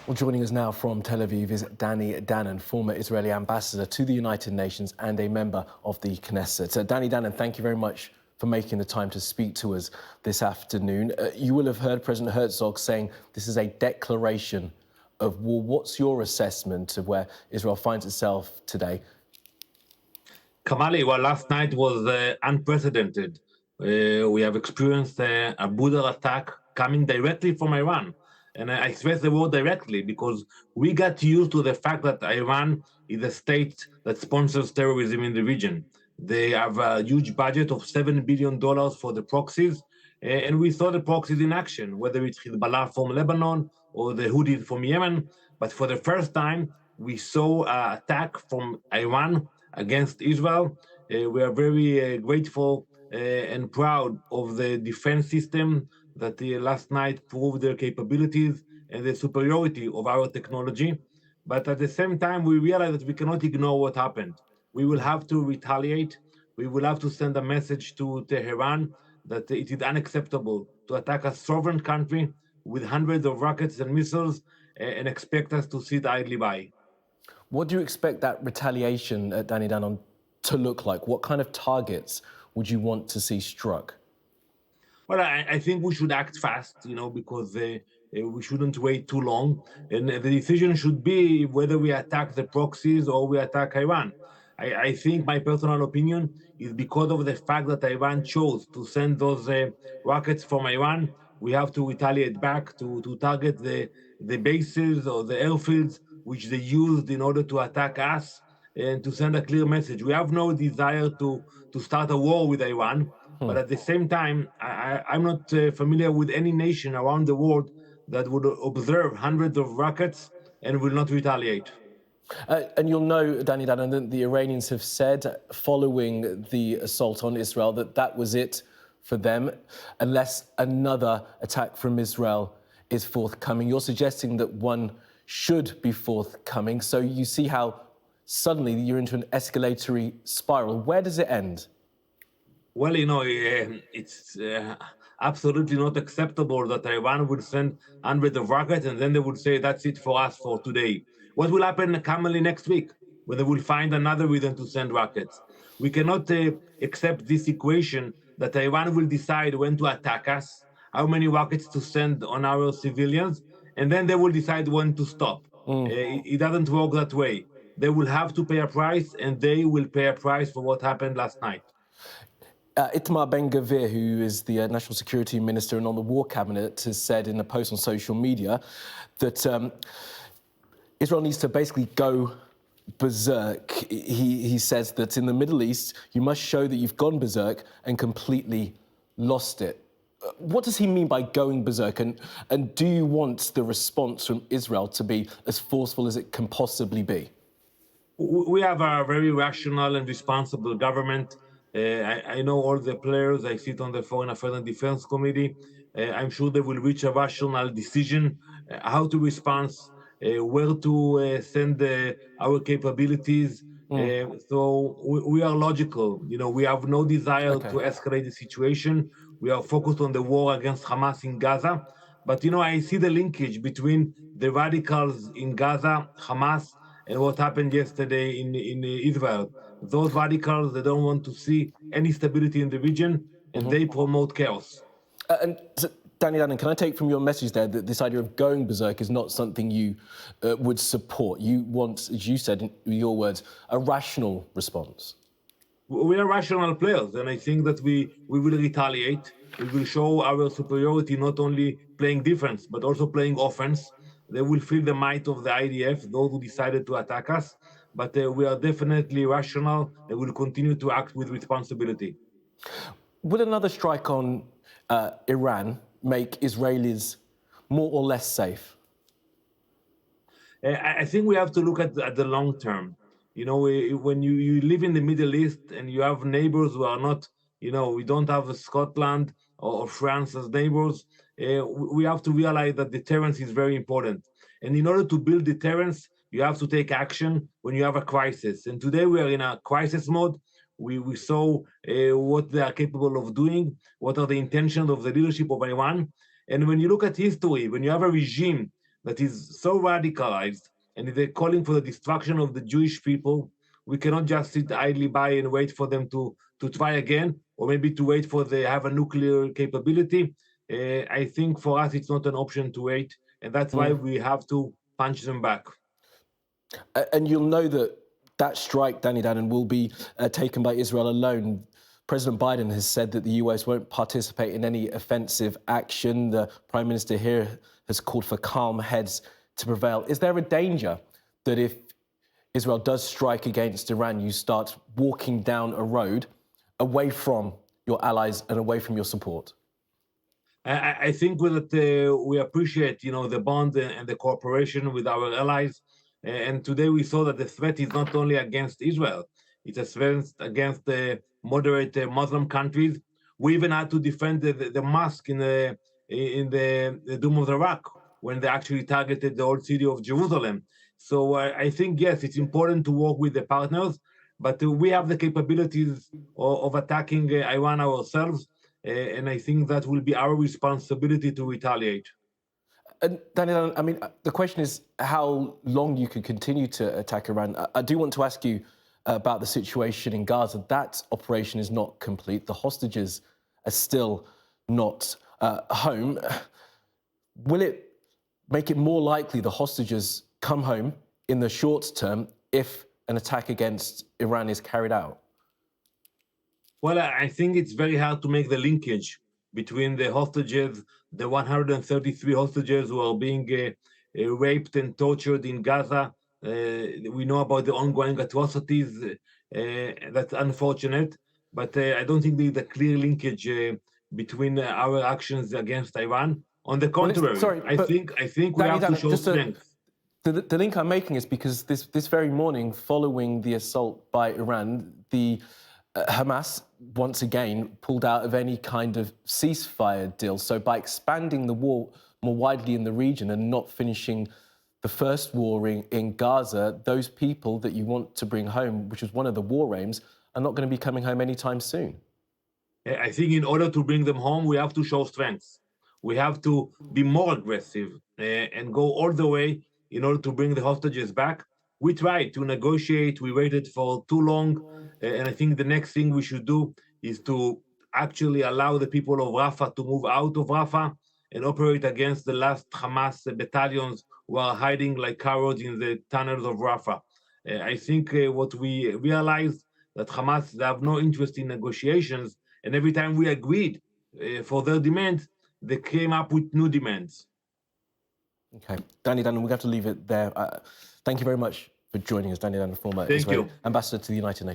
Well, joining us now from Tel Aviv is Danny Danon, former Israeli ambassador to the United Nations and a member of the Knesset. Danny Danon, thank you very much for making the time to speak to us this afternoon. You will have heard President Herzog saying this is a declaration of war. What's your assessment of where Israel finds itself today? Kamali, well, last night was unprecedented. We have experienced a brutal attack coming directly from Iran. And I stress the word directly because we got used to the fact that Iran is a state that sponsors terrorism in the region. They have a huge budget of $7 billion for the proxies. And we saw the proxies in action, whether it's Hezbollah from Lebanon or the Houthis from Yemen. But for the first time, we saw an attack from Iran against Israel. We are very grateful and proud of the defense system that last night proved their capabilities and the superiority of our technology. But at the same time, we realize that we cannot ignore what happened. We will have to retaliate. We will have to send a message to Tehran that it is unacceptable to attack a sovereign country with hundreds of rockets and missiles and expect us to sit idly by. What do you expect that retaliation, Danny Danon, to look like? What kind of targets would you want to see struck? Well, I think we should act fast, because we shouldn't wait too long. And the decision should be whether we attack the proxies or we attack Iran. I think my personal opinion is because of the fact that Iran chose to send those rockets from Iran, we have to retaliate back to target the bases or the airfields which they used in order to attack us and to send a clear message. We have no desire to start a war with Iran, but at the same time, I'm not familiar with any nation around the world that would observe hundreds of rockets and will not retaliate. And you'll know, Danny Danon, that the Iranians have said following the assault on Israel that was it for them, unless another attack from Israel is forthcoming. You're suggesting that one should be forthcoming. So you see how suddenly you're into an escalatory spiral. Where does it end? Well, it's absolutely not acceptable that Iran would send hundreds of rockets and then they would say, that's it for us for today. What will happen commonly next week when they will find another reason to send rockets? We cannot accept this equation that Iran will decide when to attack us, how many rockets to send on our civilians, and then they will decide when to stop. It doesn't work that way. They will have to pay a price, and they will pay a price for what happened last night. Itamar Ben-Gvir, who is the National Security Minister and on the War Cabinet, has said in a post on social media that Israel needs to basically go berserk. He says that in the Middle East, you must show that you've gone berserk and completely lost it. What does he mean by going berserk? And do you want the response from Israel to be as forceful as it can possibly be? We have a very rational and responsible government. I know all the players. I sit on the Foreign Affairs and Defense Committee. I'm sure they will reach a rational decision how to respond, where to send our capabilities. So we are logical. We have no desire to escalate the situation. We are focused on the war against Hamas in Gaza. But, I see the linkage between the radicals in Gaza, Hamas, and what happened yesterday in Israel. Those radicals, they don't want to see any stability in the region, and they promote chaos. And Danny Danon, can I take from your message there that this idea of going berserk is not something you would support? You want, as you said in your words, a rational response. We are rational players, and I think that we will retaliate. We will show our superiority, not only playing defense, but also playing offense. They will feel the might of the IDF, those who decided to attack us. But we are definitely rational and will continue to act with responsibility. Would another strike on Iran make Israelis more or less safe? I think we have to look at the long term. When you live in the Middle East and you have neighbors who are not, we don't have Scotland or France as neighbors, we have to realize that deterrence is very important. And in order to build deterrence, you have to take action when you have a crisis. And today we are in a crisis mode. We saw what they are capable of doing, what are the intentions of the leadership of Iran. And when you look at history, when you have a regime that is so radicalized and they're calling for the destruction of the Jewish people. We cannot just sit idly by and wait for them to try again, or maybe to wait for they have a nuclear capability. I think for us it's not an option to wait, and that's why we have to punch them back. And you'll know that that strike, Danny Danon, will be taken by Israel alone. President Biden has said that the US won't participate in any offensive action. The Prime Minister here has called for calm heads to prevail. Is there a danger that if Israel does strike against Iran, you start walking down a road away from your allies and away from your support? I think that we appreciate, the bond and the cooperation with our allies. And today we saw that the threat is not only against Israel, it's a threat against the moderate Muslim countries. We even had to defend the mosque in the Dome of the Rock when they actually targeted the old city of Jerusalem. So I think, yes, it's important to work with the partners, but we have the capabilities of attacking Iran ourselves. And I think that will be our responsibility to retaliate. And Danny, I mean, the question is how long you could continue to attack Iran. I do want to ask you about the situation in Gaza. That operation is not complete. The hostages are still not home. Will it make it more likely the hostages come home in the short term if an attack against Iran is carried out? Well, I think it's very hard to make the linkage between the hostages, the 133 hostages who are being raped and tortured in Gaza. We know about the ongoing atrocities. That's unfortunate, but I don't think there's a clear linkage between our actions against Iran. On the contrary, I think we have to show strength. The link I'm making is because this very morning, following the assault by Iran, the Hamas, once again, pulled out of any kind of ceasefire deal. So by expanding the war more widely in the region and not finishing the first war in Gaza, those people that you want to bring home, which was one of the war aims, are not going to be coming home anytime soon. I think in order to bring them home, we have to show strength. We have to be more aggressive and go all the way in order to bring the hostages back. We tried to negotiate. We waited for too long. And I think the next thing we should do is to actually allow the people of Rafah to move out of Rafah and operate against the last Hamas battalions who are hiding like cowards in the tunnels of Rafah. I think what we realized that Hamas, they have no interest in negotiations. And every time we agreed for their demands, they came up with new demands. Okay. Danny Danon, we have to leave it there. Thank you very much for joining us, Danny Danon, former Israeli ambassador to the United Nations.